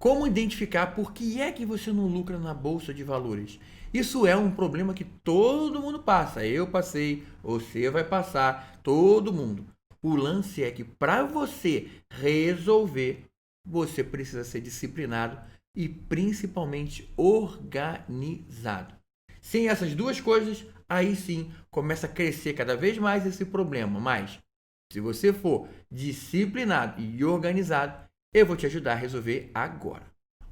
como identificar por que é que você não lucra na Bolsa de Valores. Isso é um problema que todo mundo passa. Eu passei, você vai passar, todo mundo. O lance é que para você resolver, você precisa ser disciplinado e principalmente organizado. Sem essas duas coisas, aí sim começa a crescer cada vez mais esse problema. Mas se você for disciplinado e organizado, eu vou te ajudar a resolver agora.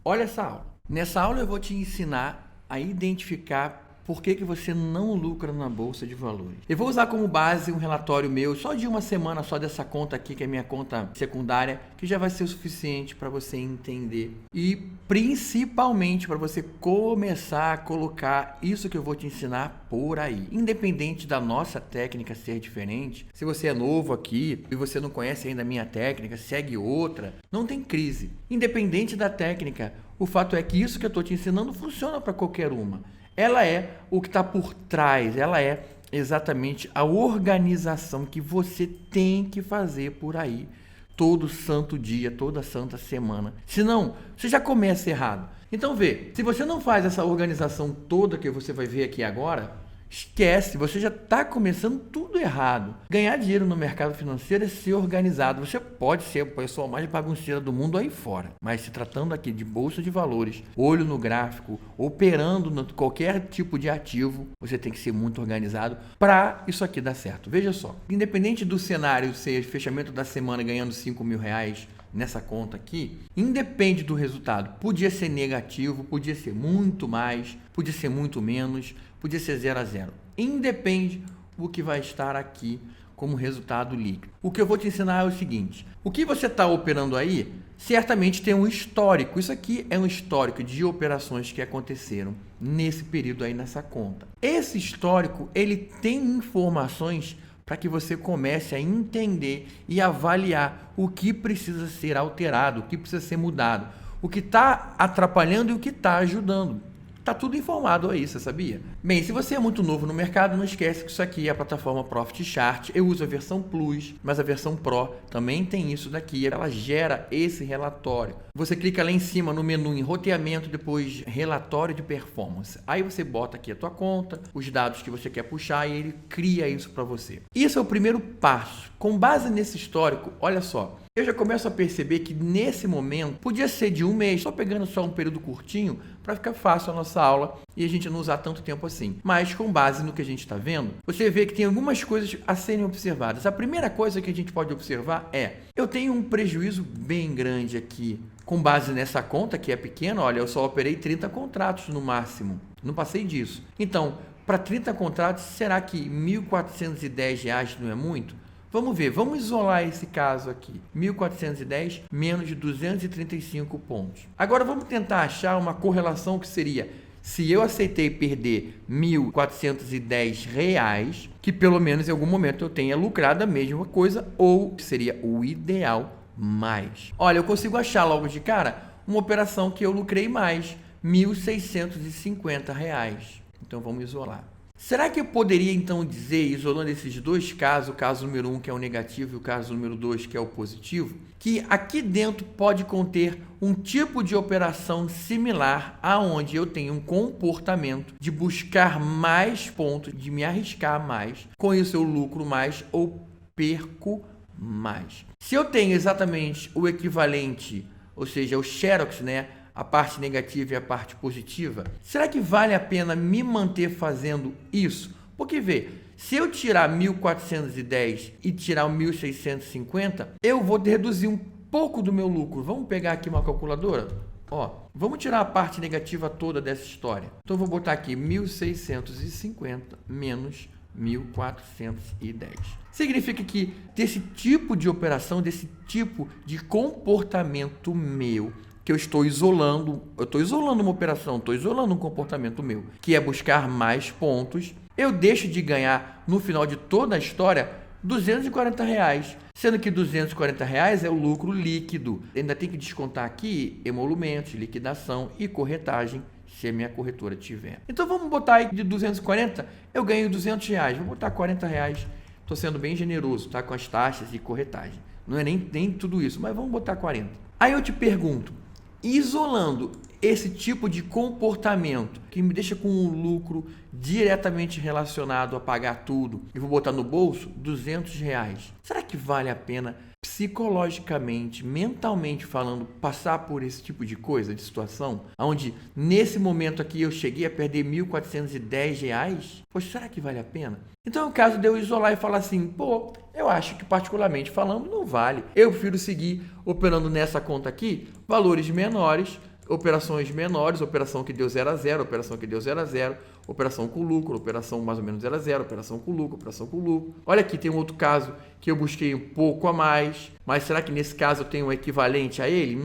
Olha essa aula. Nessa aula eu vou te ensinar a identificar por que você não lucra na Bolsa de Valores. Eu vou usar como base um relatório meu só de uma semana, só dessa conta aqui, que é minha conta secundária, que já vai ser o suficiente para você entender. E principalmente para você começar a colocar isso que eu vou te ensinar por aí. Independente da nossa técnica ser diferente, se você é novo aqui e você não conhece ainda a minha técnica, segue outra, não tem crise. Independente da técnica, o fato é que isso que eu estou te ensinando funciona para qualquer uma. Ela é o que está por trás, ela é exatamente a organização que você tem que fazer por aí, todo santo dia, toda santa semana. Senão, você já começa errado. Então vê, se você não faz essa organização toda que você vai ver aqui agora, esquece, você já está começando tudo errado. Ganhar dinheiro no mercado financeiro é ser organizado. Você pode ser a pessoa mais bagunceira do mundo aí fora, mas se tratando aqui de bolsa de valores, olho no gráfico, operando em qualquer tipo de ativo, você tem que ser muito organizado para isso aqui dar certo. Veja só, independente do cenário ser fechamento da semana ganhando R$5.000 nessa conta aqui, independe do resultado. Podia ser negativo, podia ser muito mais, podia ser muito menos, podia ser 0 a 0. Independe o que vai estar aqui como resultado líquido. O que eu vou te ensinar é o seguinte: o que você está operando aí certamente tem um histórico. Isso aqui é um histórico de operações que aconteceram nesse período aí nessa conta. Esse histórico, ele tem informações para que você comece a entender e avaliar o que precisa ser alterado, o que precisa ser mudado, o que está atrapalhando e o que está ajudando. Tá tudo informado aí, você sabia? Bem, se você é muito novo no mercado, não esquece que isso aqui é a plataforma Profit Chart. Eu uso a versão Plus, mas a versão Pro também tem isso daqui. Ela gera esse relatório. Você clica lá em cima no menu em roteamento, depois relatório de performance. Aí você bota aqui a tua conta, os dados que você quer puxar e ele cria isso para você. Isso é o primeiro passo. Com base nesse histórico, olha só, eu já começo a perceber que nesse momento podia ser de um mês, só pegando só um período curtinho para ficar fácil a nossa aula e a gente não usar tanto tempo assim. Mas com base no que a gente está vendo, você vê que tem algumas coisas a serem observadas. A primeira coisa que a gente pode observar é: eu tenho um prejuízo bem grande aqui. Com base nessa conta, que é pequena, olha, eu só operei 30 contratos no máximo. Não passei disso. Então, para 30 contratos, será que R$ 1.410 não é muito? Vamos ver, vamos isolar esse caso aqui. 1.410 menos de 235 pontos. Agora vamos tentar achar uma correlação que seria: se eu aceitei perder R$ 1.410, que pelo menos em algum momento eu tenha lucrado a mesma coisa, ou seria o ideal mais. Olha, eu consigo achar logo de cara uma operação que eu lucrei mais, R$ 1.650. Então vamos isolar. Será que eu poderia então dizer, isolando esses dois casos, o caso número 1 que é o negativo e o caso número 2 que é o positivo, que aqui dentro pode conter um tipo de operação similar aonde eu tenho um comportamento de buscar mais pontos, de me arriscar mais, com isso eu lucro mais ou perco mais. Se eu tenho exatamente o equivalente, ou seja, o Xerox, né? A parte negativa e a parte positiva, será que vale a pena me manter fazendo isso? Porque vê, se eu tirar 1.410 e tirar o 1.650, eu vou reduzir um pouco do meu lucro. Vamos pegar aqui uma calculadora? Ó, vamos tirar a parte negativa toda dessa história. Então eu vou botar aqui 1.650 menos 1.410. Significa que desse tipo de operação, desse tipo de comportamento meu, que eu estou isolando uma operação, estou isolando um comportamento meu, que é buscar mais pontos, eu deixo de ganhar, no final de toda a história, R$ 240, sendo que R$ 240 é o lucro líquido. Ainda tem que descontar aqui emolumentos, liquidação e corretagem, se a minha corretora tiver. Então vamos botar aí de 240, eu ganho R$200, vou botar R$40, estou sendo bem generoso, tá? Com as taxas e corretagem. Não é nem tudo isso, mas vamos botar 40. Aí eu te pergunto, Isolando esse tipo de comportamento que me deixa com um lucro diretamente relacionado a pagar tudo e vou botar no bolso R$ 200. Será que vale a pena psicologicamente, mentalmente falando, passar por esse tipo de coisa, de situação? Onde nesse momento aqui eu cheguei a perder R$ 1.410? Poxa, será que vale a pena? Então é o caso de eu isolar e falar assim, pô, eu acho que particularmente falando não vale. Eu prefiro seguir operando nessa conta aqui, valores menores, operações menores, operação que deu 0 a 0, operação que deu 0 a 0, operação com lucro, operação mais ou menos 0 a 0, operação com lucro, operação com lucro. Olha aqui, tem um outro caso que eu busquei um pouco a mais, mas será que nesse caso eu tenho um equivalente a ele?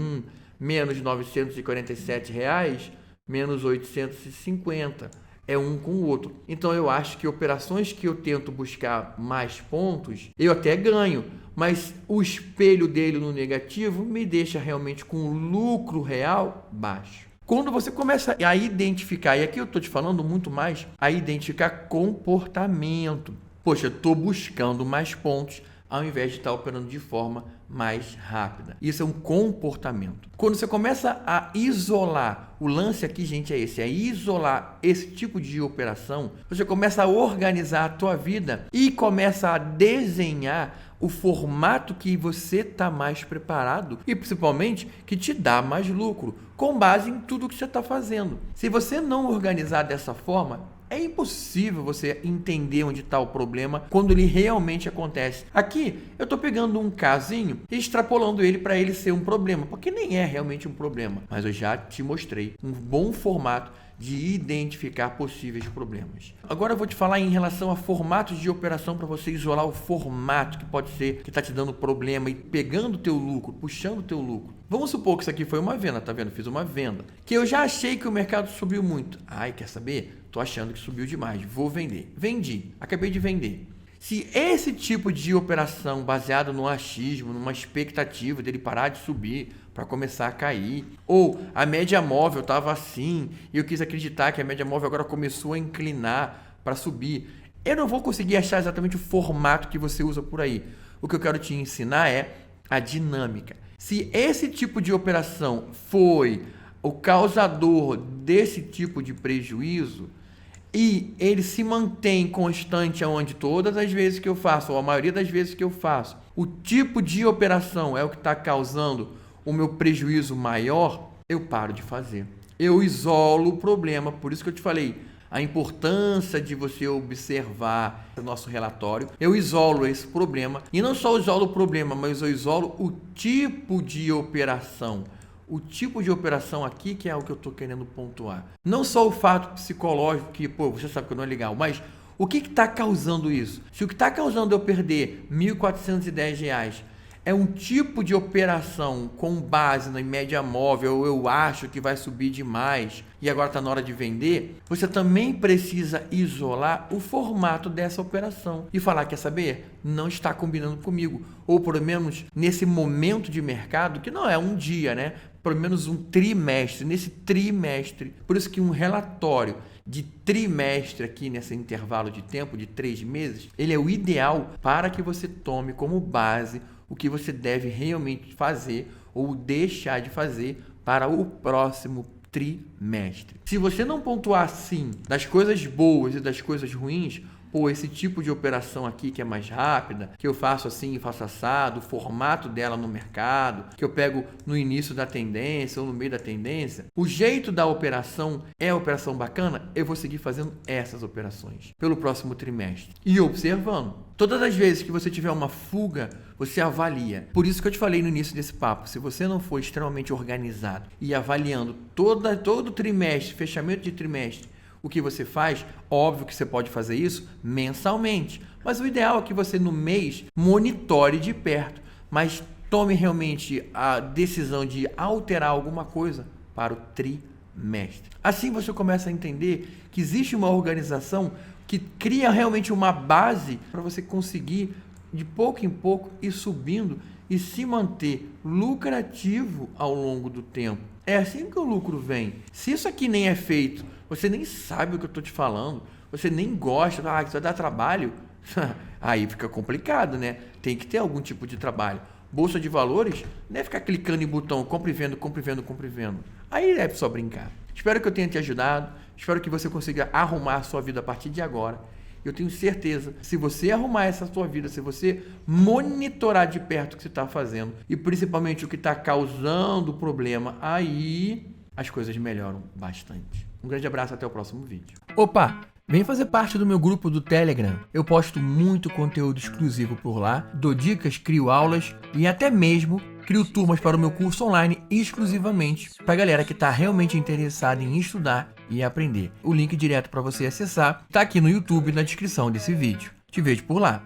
Menos R$ 947, menos 850. É um com o outro. Então eu acho que operações que eu tento buscar mais pontos, eu até ganho, mas o espelho dele no negativo me deixa realmente com o lucro real baixo. Quando você começa a identificar, e aqui eu estou te falando muito mais, a identificar comportamento. Poxa, eu estou buscando mais pontos ao invés de estar operando de forma mais rápida. Isso é um comportamento. Quando você começa a isolar, o lance aqui, gente, é esse, é isolar esse tipo de operação, você começa a organizar a tua vida e começa a desenhar o formato que você está mais preparado e principalmente que te dá mais lucro, com base em tudo que você está fazendo. Se você não organizar dessa forma, é impossível você entender onde está o problema quando ele realmente acontece. Aqui eu estou pegando um casinho e extrapolando ele para ele ser um problema, porque nem é realmente um problema. Mas eu já te mostrei um bom formato de identificar possíveis problemas. Agora eu vou te falar em relação a formatos de operação para você isolar o formato que pode ser que está te dando problema e pegando o teu lucro, puxando o teu lucro. Vamos supor que isso aqui foi uma venda, tá vendo? Fiz uma venda. Que eu já achei que o mercado subiu muito. Ai, quer saber? Tô achando que subiu demais. Vou vender. Vendi. Acabei de vender. Se esse tipo de operação baseado no achismo, numa expectativa dele parar de subir para começar a cair, ou a média móvel estava assim e eu quis acreditar que a média móvel agora começou a inclinar para subir, eu não vou conseguir achar exatamente o formato que você usa por aí. O que eu quero te ensinar é a dinâmica. Se esse tipo de operação foi o causador desse tipo de prejuízo, e ele se mantém constante aonde todas as vezes que eu faço, ou a maioria das vezes que eu faço, o tipo de operação é o que está causando o meu prejuízo maior, eu paro de fazer. Eu isolo o problema, por isso que eu te falei, a importância de você observar o nosso relatório. Eu isolo esse problema, e não só isolo o problema, mas eu isolo o tipo de operação. O tipo de operação aqui que é o que eu estou querendo pontuar. Não só o fato psicológico, que você sabe que não é legal, mas o que está causando isso? Se o que está causando eu perder R$ 1.410 é um tipo de operação com base na média móvel, eu acho que vai subir demais e agora está na hora de vender, você também precisa isolar o formato dessa operação e falar, quer saber? Não está combinando comigo. Ou pelo menos nesse momento de mercado, que não é um dia, né? Pelo menos um trimestre, nesse trimestre. Por isso que um relatório de trimestre aqui nesse intervalo de tempo de 3 meses, ele é o ideal para que você tome como base o que você deve realmente fazer ou deixar de fazer para o próximo trimestre. Se você não pontuar assim das coisas boas e das coisas ruins, esse tipo de operação aqui que é mais rápida, que eu faço assim e faço assado, o formato dela no mercado, que eu pego no início da tendência ou no meio da tendência, o jeito da operação é a operação bacana, eu vou seguir fazendo essas operações pelo próximo trimestre. E observando. Todas as vezes que você tiver uma fuga, você avalia. Por isso que eu te falei no início desse papo, se você não for extremamente organizado e avaliando todo trimestre, fechamento de trimestre, o que você faz, óbvio que você pode fazer isso mensalmente, mas o ideal é que você no mês monitore de perto, mas tome realmente a decisão de alterar alguma coisa para o trimestre. Assim você começa a entender que existe uma organização que cria realmente uma base para você conseguir de pouco em pouco ir subindo e se manter lucrativo ao longo do tempo. É assim que o lucro vem. Se isso aqui nem é feito, você nem sabe o que eu estou te falando, você nem gosta, isso vai dar trabalho, aí fica complicado, né? Tem que ter algum tipo de trabalho. bolsa de valores, não é ficar clicando em botão compra e vendo, compra e vendo, compra e vendo. Aí é só brincar. Espero que eu tenha te ajudado, espero que você consiga arrumar a sua vida a partir de agora. Eu tenho certeza, se você arrumar essa sua vida, se você monitorar de perto o que você está fazendo e principalmente o que está causando o problema, aí as coisas melhoram bastante. Um grande abraço, até o próximo vídeo. Opa! Vem fazer parte do meu grupo do Telegram. Eu posto muito conteúdo exclusivo por lá, dou dicas, crio aulas e até mesmo crio turmas para o meu curso online exclusivamente para a galera que está realmente interessada em estudar e aprender. O link direto para você acessar está aqui no YouTube na descrição desse vídeo. Te vejo por lá.